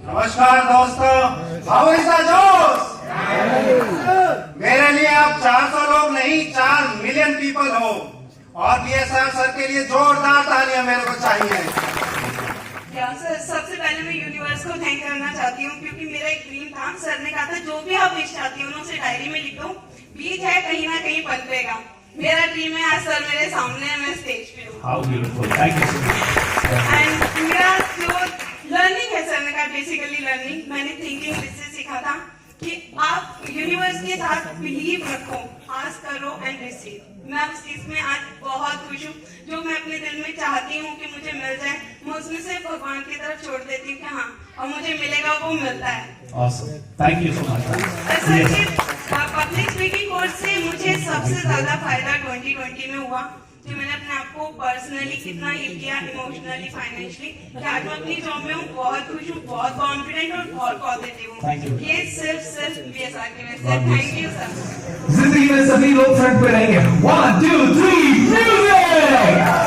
नमस्कार दोस्तों, how is the जोश? मेरे लिए आप 400 लोग नहीं 4 मिलियन पीपल हो। और बीएसआर सर के लिए जोरदार तालियां मेरे को चाहिए। सर, सबसे पहले मैं यूनिवर्स को थैंक करना चाहती हूँ, क्योंकि मेरा एक ड्रीम था। सर ने कहा था जो भी आप विश चाहती हो उसे डायरी में लिख दो, बीज है कहीं ना कहीं पनपेगा। मेरा ड्रीम है आज सर मेरे सामने है, मैं स्टेज पे हूँ। How beautiful. Thank you so much. And मेरा जो लर्निंग है, सर ने कहा बेसिकली लर्निंग, मैंने थिंकिंग इससे सीखा था कि आप यूनिवर्स के साथ बिलीव रखो, आस्क करो एंड रिसीव। मैं उस चीज में आज बहुत खुश हूँ। जो मैं अपने दिल में चाहती हूँ कि मुझे मिल जाए, मैं उसमें से भगवान की तरफ छोड़ देती हूँ कि हाँ, और मुझे मिलेगा, वो मिलता है। Awesome. Thank you so much. Public speaking course से मुझे सबसे ज्यादा फायदा 2020 में हुआ कि मैंने अपने आप को पर्सनली कितना हील किया, इमोशनली, फाइनेंशियली, कि आज मैं अपनी जॉब में हूँ, बहुत खुश हूँ, बहुत कॉन्फिडेंट और बहुत पॉजिटिव हूँ। ये सिर्फ बीएसआर की वजह से। Thank you sir. जिंदगी में सभी लोग फ्रंट पे रहेंगे। 1 2 3 म्यूजिक।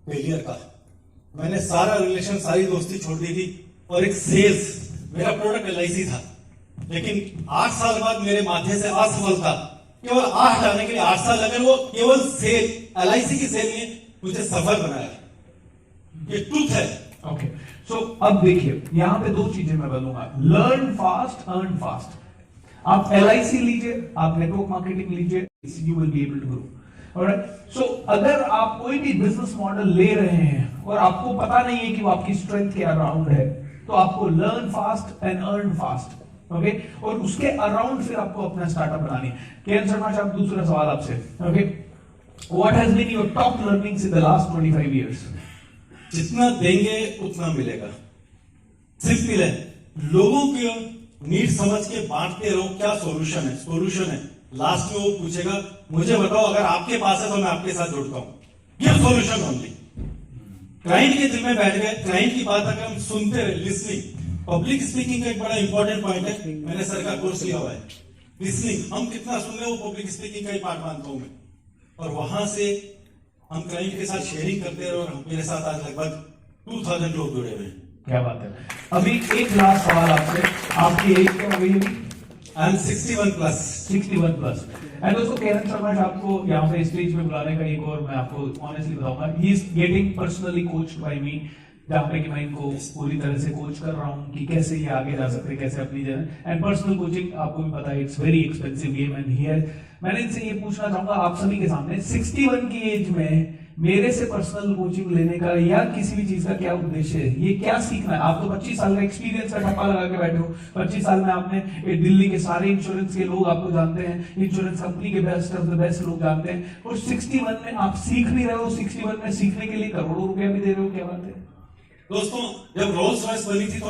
फेलियर का। मैंने सारा रिलेशन, सारी दोस्ती छोड़ दी थी और एक सेल्स, मेरा प्रोडक्ट एलआईसी था। लेकिन 8 साल बाद मेरे माथे से असफलता, केवल 8 आने के लिए 8 साल लगे, वो केवल सेल, एलआईसी की सेल ने मुझे सफल बनाया। ये ट्रूथ है। ओके, सो अब देखिए, यहाँ पे 2 चीजें मैं बोलूंगा। Learn fast, earn fast. आप एलआईसी लीजिए, आप नेटवर्क मार्केटिंग लीजिए, you will be able to grow. Alright? So, अगर आप कोई भी बिजनेस मॉडल ले रहे हैं और आपको पता नहीं है कि वो आपकी स्ट्रेंथ के अराउंड है, तो आपको learn fast and earn fast, okay, और उसके अराउंड फिर आपको अपना स्टार्टअप बनानी है। केएन शर्मा साहब, दूसरा सवाल आपसे, okay, what has been your top learnings in the last 25 years? जितना देंगे उतना मिलेगा। सिंपल है, लोगों की नीड समझ के बांटते रहो। क्या सॉल्यूशन है? सॉल्यूशन है। लास्ट में वो पूछेगा, मुझे बताओ अगर आपके पास है तो मैं आपके साथ जुड़ता हूं। ये सॉल्यूशन ओनली। क्लाइंट के दिल में बैठ गए, क्लाइंट की बात अगर हम सुनते रहे, लिसनिंग, पब्लिक स्पीकिंग का एक बड़ा इंपॉर्टेंट पॉइंट है। मैंने सर का कोर्स लिया हुआ है। लिसनिंग, हम कितना सुन रहे, वो पब्लिक स्पीकिंग का ही पार्ट मानता हूं मैं। और वहां से हम क्लाइंट के साथ शेयरिंग करते रहे और मेरे साथ आज लगभग 2000 लोग जुड़े हुए हैं। क्या बात है। अभी एक लास्ट सवाल आपसे, आपकी एज क्या हो गई है? I am 61 plus. 61 plus. And दोस्तों, केएन शर्मा आपको यहाँ पे स्टेज पे बुलाने का एक और मैं आपको ऑनेस्टली बताऊंगा, he is getting personally coached by me, जहाँ पे कि मैं इनको पूरी तरह से कोच कर रहा हूँ कि कैसे ये आगे जा सकते हैं, कैसे अपनी जगह। एंड पर्सनल कोचिंग आपको भी पता है, it's very expensive game and he है। मैंने इनसे ये पूछना चाहूंगा आप सभी के सामने, 61 की एज में मेरे से पर्सनल कोचिंग लेने का या किसी भी चीज का क्या उद्देश्य है? ये क्या सीखना है? आप तो 25 साल का एक्सपीरियंस का ठप्पा लगा के बैठे हो। 25 साल में आपने दिल्ली के सारे इंश्योरेंस के लोग आपको जानते हैं, इंश्योरेंस कंपनी के बेस्ट ऑफ द बेस्ट लोग जानते हैं, और 61 में आप सीख भी रहे हो। 61 में सीखने के लिए करोड़ों रुपया भी दे रहे हो। क्या बात है दोस्तों? जब रोल्स रॉयस बनी थी तो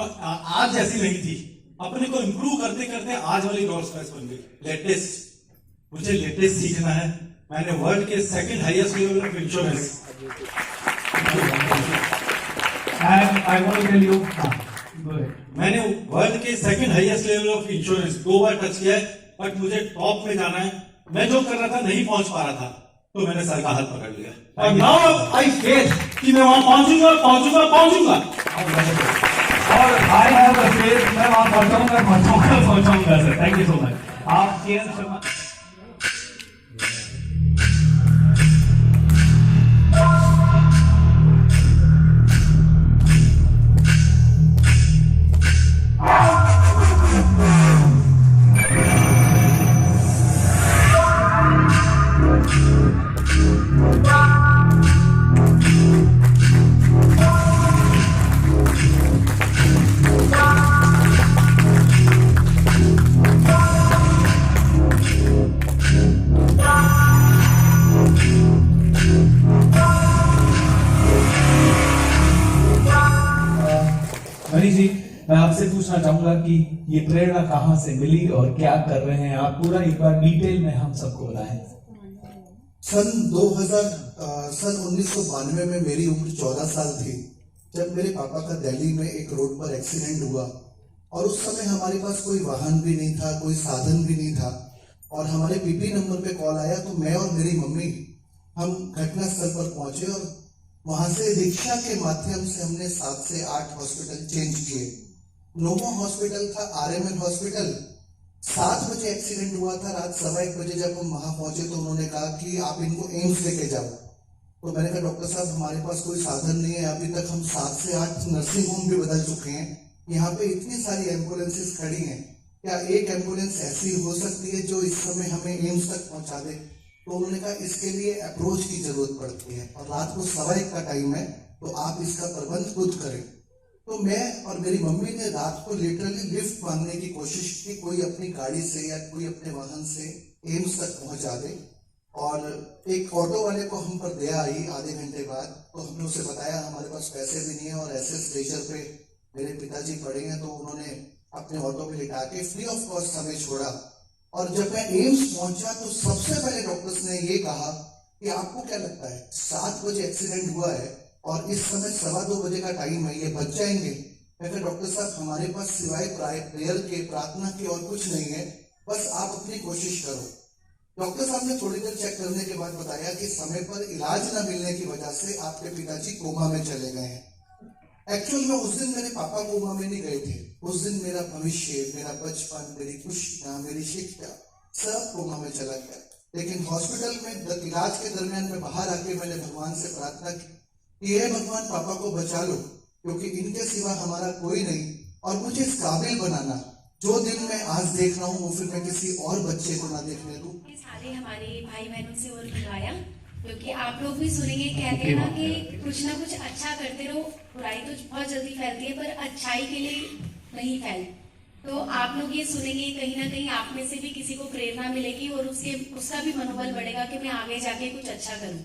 आज जैसी नहीं थी। अपने को इंप्रूव करते करते आज वाली रोल्स रॉयस बन गई, लेटेस्ट। मुझे लेटेस्ट सीखना है। मैंने वर्ल्ड के 2nd highest level of insurance, and I want to tell you, मैंने वर्ल्ड के 2nd highest level of insurance 2 बार टच किया है, बट मुझे टॉप में जाना है। मैं जो कर रहा था नहीं पहुंच पा रहा था, तो मैंने सर का हाथ पकड़ लिया और नाउ आई फेथ कि मैं वहां पहुंचूंगा। और आई हैव अ फेथ, मैं वहां पहुंचाऊंगा sir. Thank you so much. आप केएन शर्मा आपसे पूछना चाहूंगा कि ये प्रेरणा कहाँ से मिली और क्या कर रहे हैं आप, पूरा एक बार डिटेल में हम सबको बताएं। सन 1992 में मेरी उम्र 14 साल थी जब मेरे पापा का दिल्ली में एक रोड पर एक्सीडेंट हुआ और उस समय हमारे पास कोई वाहन भी नहीं था, कोई साधन भी नहीं था और हमारे पीपी नंबर पे कॉल आया तो मैं और मेरी मम्मी हम घटनास्थल पर पहुंचे और वहां से रिक्शा के माध्यम से हमने 7 से 8 हॉस्पिटल चेंज किए। नोमो हॉस्पिटल था, RMN हॉस्पिटल, 7 बजे एक्सीडेंट हुआ था। रात 1:15 बजे जब हम वहां पहुंचे तो उन्होंने कहा कि आप इनको एम्स लेके जाओ। तो मैंने कहा डॉक्टर साहब हमारे पास कोई साधन नहीं है, अभी तक हम 7 से 8 नर्सिंग होम भी बदल चुके हैं, यहाँ पे इतनी सारी एम्बुलेंसेस खड़ी हैं, क्या एक एम्बुलेंस ऐसी हो सकती है जो इस समय हमें एम्स तक पहुंचा दे? तो उन्होंने कहा इसके लिए अप्रोच की जरूरत पड़ती है और रात को 1:15 का टाइम है तो आप इसका प्रबंध खुद करें। तो मैं और मेरी मम्मी ने रात को लिटरली लिफ्ट मांगने की कोशिश की, कोई अपनी गाड़ी से या कोई अपने वाहन से एम्स तक पहुंचा दे। और एक ऑटो वाले को हम पर दया आई आधे घंटे बाद, तो हमने उसे बताया हमारे पास पैसे भी नहीं है और ऐसे स्टेशन पे मेरे पिताजी पड़े हैं, तो उन्होंने अपने ऑटो में लिटा के फ्री ऑफ कॉस्ट हमें छोड़ा। और जब मैं एम्स पहुंचा तो सबसे पहले डॉक्टर्स ने ये कहा कि आपको क्या लगता है 7 बजे एक्सीडेंट हुआ है और इस समय 2:15 बजे का टाइम है, ये बच जाएंगे? मैं कहा डॉक्टर साहब हमारे पास सिवाय प्रेयर के, प्रार्थना के और कुछ नहीं है, बस आप अपनी कोशिश करो। डॉक्टर साहब ने थोड़ी देर चेक करने के बाद बताया कि समय पर इलाज न मिलने की वजह से आपके पिताजी कोमा में चले गए हैं। एक्चुअल में उस दिन मेरे पापा कोमा में नहीं गए थे, उस दिन मेरा भविष्य, मेरा बचपन, मेरी खुशियां, मेरी शिक्षा सब कोमा में चला गया। लेकिन हॉस्पिटल में इलाज के दरमियान में बाहर आके मैंने भगवान से प्रार्थना की कि हे भगवान पापा को बचा लो, क्योंकि इनके सिवा हमारा कोई नहीं, और मुझे इस काबिल बनाना जो दिन मैं आज देख रहा हूँ वो फिर मैं किसी और बच्चे को ना देखने दूं। सारे हमारे भाई बहनों से और बुलवाया, क्योंकि आप लोग भी सुनेंगे, कहते हैं ना कि कुछ ना कुछ अच्छा करते रहो, बुराई तो बहुत जल्दी फैलती है पर अच्छाई के लिए नहीं फैलती। तो आप लोग ये सुनेंगे, कहीं ना कहीं आप में से भी किसी को प्रेरणा मिलेगी और उसका भी मनोबल बढ़ेगा कि मैं आगे जाके कुछ अच्छा करूं।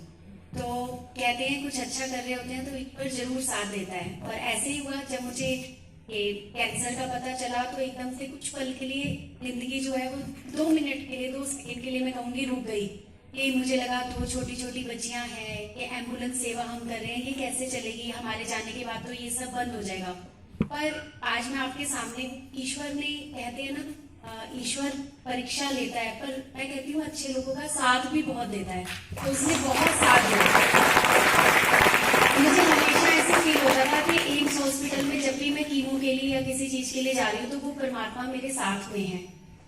तो कहते हैं कुछ अच्छा कर रहे होते हैं तो ईश्वर जरूर साथ देता है, और ऐसे ही हुआ। जब मुझे ये कैंसर का पता चला तो एकदम से कुछ पल के लिए जिंदगी जो है वो 2 मिनट के लिए, 2 सेकंड के लिए मैं कहूँगी रुक गई। ये मुझे लगा 2 छोटी छोटी बच्चियां हैं, ये एम्बुलेंस सेवा हम कर रहे हैं, ये कैसे चलेगी, हमारे जाने के बाद तो ये सब बंद हो जाएगा। पर आज मैं आपके सामने, ईश्वर ने, कहते हैं ना ईश्वर परीक्षा लेता है, पर मैं कहती हूँ अच्छे लोगों का साथ भी बहुत देता है, तो उसने बहुत साथ दिया। मुझे हमेशा ऐसे फील होता था कि एम्स हॉस्पिटल में जब भी मैं कीमो के लिए या किसी चीज के लिए जा रही हूँ तो वो परमात्मा मेरे साथ में है।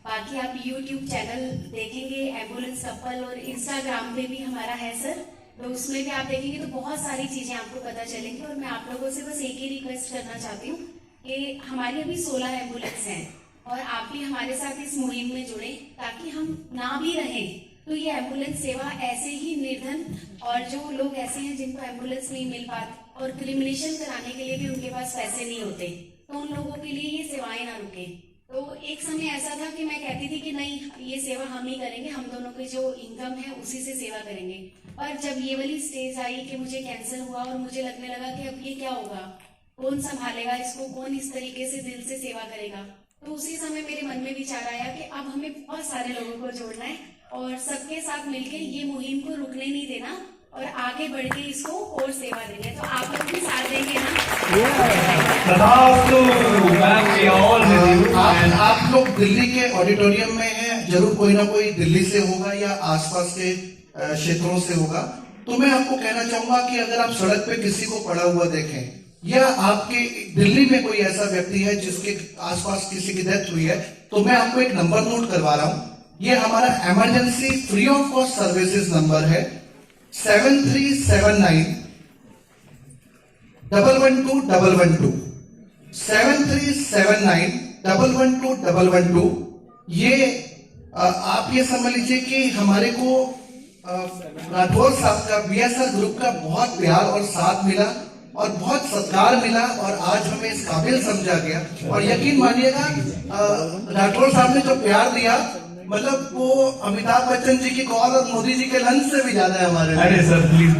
बाकी आप YouTube चैनल देखेंगे एम्बुलेंस कपल, और इंस्टाग्राम पे भी हमारा है सर, तो उसमें भी आप देखेंगे तो बहुत सारी चीजें आपको पता चलेंगी। और मैं आप लोगों से बस एक ही रिक्वेस्ट करना चाहती हूँ कि हमारी अभी 16 एम्बुलेंस हैं और आप भी हमारे साथ इस मुहिम में जुड़े, ताकि हम ना भी रहें तो ये एम्बुलेंस सेवा ऐसे ही निर्धन और जो लोग ऐसे हैं जिनको एम्बुलेंस नहीं मिल पाती और क्रिमिनेशन कराने के लिए भी उनके पास पैसे नहीं होते, तो उन लोगों के लिए ये सेवाएं ना रुके। तो एक समय ऐसा था कि मैं कहती थी कि नहीं ये सेवा हम ही करेंगे, हम दोनों की जो इनकम है उसी से सेवा करेंगे। और जब ये वाली स्टेज आई कि मुझे कैंसर हुआ और मुझे लगने लगा कि अब ये क्या होगा, कौन संभालेगा इसको, कौन इस तरीके से दिल से सेवा करेगा, तो उसी समय मेरे मन में विचार आया कि अब हमें बहुत सारे लोगों को जोड़ना है और सबके साथ मिलकर ये मुहिम को रुकने नहीं देना और आगे बढ़ के इसको और सेवा देंगे। तो आप लोग भी साथ देंगे ना? आप लोग दिल्ली के ऑडिटोरियम में हैं, जरूर कोई ना कोई दिल्ली से होगा या आसपास के क्षेत्रों से होगा। तो मैं आपको कहना चाहूंगा कि अगर आप सड़क पे किसी को पड़ा हुआ देखें या आपके दिल्ली में कोई ऐसा व्यक्ति है जिसके आसपास किसी की डेथ हुई है, तो मैं आपको एक नंबर नोट करवा रहा हूं। ये हमारा emergency free of cost services number है 7379 112 7379 112। ये आप ये समझ लीजिए कि हमारे को राठौर साहब का, BSR ग्रुप का बहुत प्यार और साथ मिला और बहुत सत्कार मिला और आज हमें इस काबिल समझा गया। और यकीन मानिएगा राठौर साहब ने जो प्यार दिया, मतलब वो अमिताभ बच्चन जी की कॉल और मोदी जी के लंच से भी ज्यादा है हमारे लिए। अरे सर प्लीज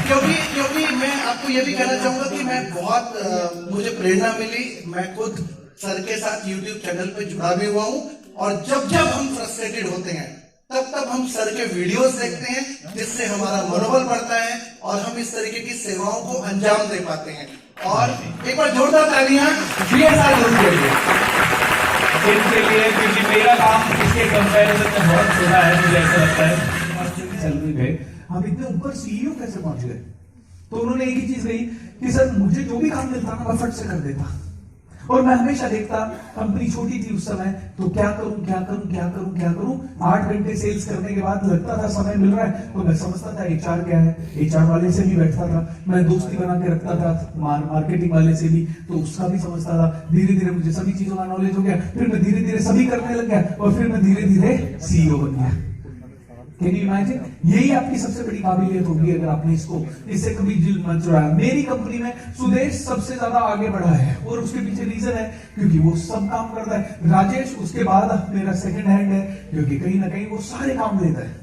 क्योंकि मैं आपको ये भी कहना चाहूंगा कि मैं बहुत मुझे प्रेरणा मिली। मैं खुद सर के साथ YouTube चैनल पे जुड़ा भी हुआ हूँ, और जब जब हम फ्रस्ट्रेटेड होते हैं तब हम सर के वीडियोस देखते हैं, जिससे हमारा मनोबल बढ़ता है और हम इस तरीके की सेवाओं को अंजाम दे पाते हैं। और एक बार जोरदार तालियां BSR ग्रुप के लिए। इनके लिए, क्योंकि मेरा काम इसके कंपैरिजन में बहुत छोटा है, मुझे ऐसा लगता है। सैलरी पे हम इतने ऊपर CEO कैसे पहुंच गए? तो उन्होंने एक ही चीज कही कि सर मुझे जो भी काम मिलता ना मैं फट से कर देता, और मैं हमेशा देखता कंपनी छोटी थी उस समय, तो क्या करूं 8 घंटे सेल्स करने के बाद लगता था समय मिल रहा है, तो मैं समझता था HR क्या है, HR वाले से भी बैठता था, मैं दोस्ती बना के रखता था मार्केटिंग वाले से भी, तो उसका भी समझता था। धीरे धीरे मुझे सभी चीजों का नॉलेज हो गया, फिर मैं धीरे धीरे सभी करने लग गया, और फिर मैं धीरे धीरे CEO बन गया। Can you imagine? यही आपकी सबसे बड़ी काबिलियत होगी अगर आपने इससे कभी दिल मत चुराया। मेरी कंपनी में सुदेश सबसे ज्यादा आगे बढ़ा है, और उसके पीछे रीजन है क्योंकि वो सब काम करता है। राजेश उसके बाद मेरा सेकंड हैंड है, क्योंकि कहीं ना कहीं वो सारे काम लेता है,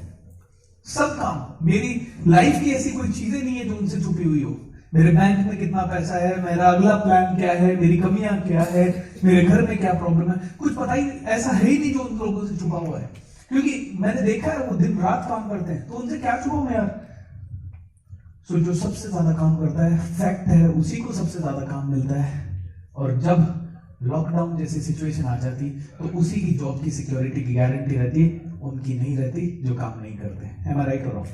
सब काम। मेरी लाइफ की ऐसी कोई चीजें नहीं है जो उनसे छुपी हुई हो। मेरे बैंक में कितना पैसा है, मेरा अगला प्लान क्या है, मेरी कमियां क्या है, मेरे घर में क्या प्रॉब्लम है, कुछ पता ही ऐसा है ही नहीं जो उन लोगों से छुपा हुआ है, क्योंकि मैंने देखा है वो दिन रात काम करते हैं, तो उनसे क्या छुपाऊं यार। सो जो सबसे ज्यादा काम करता है, फैक्ट है, उसी को सबसे ज्यादा काम मिलता है। और जब लॉकडाउन जैसी सिचुएशन आ जाती तो उसी की जॉब की सिक्योरिटी की गारंटी रहती है, उनकी नहीं रहती जो काम नहीं करते। Am I right or wrong?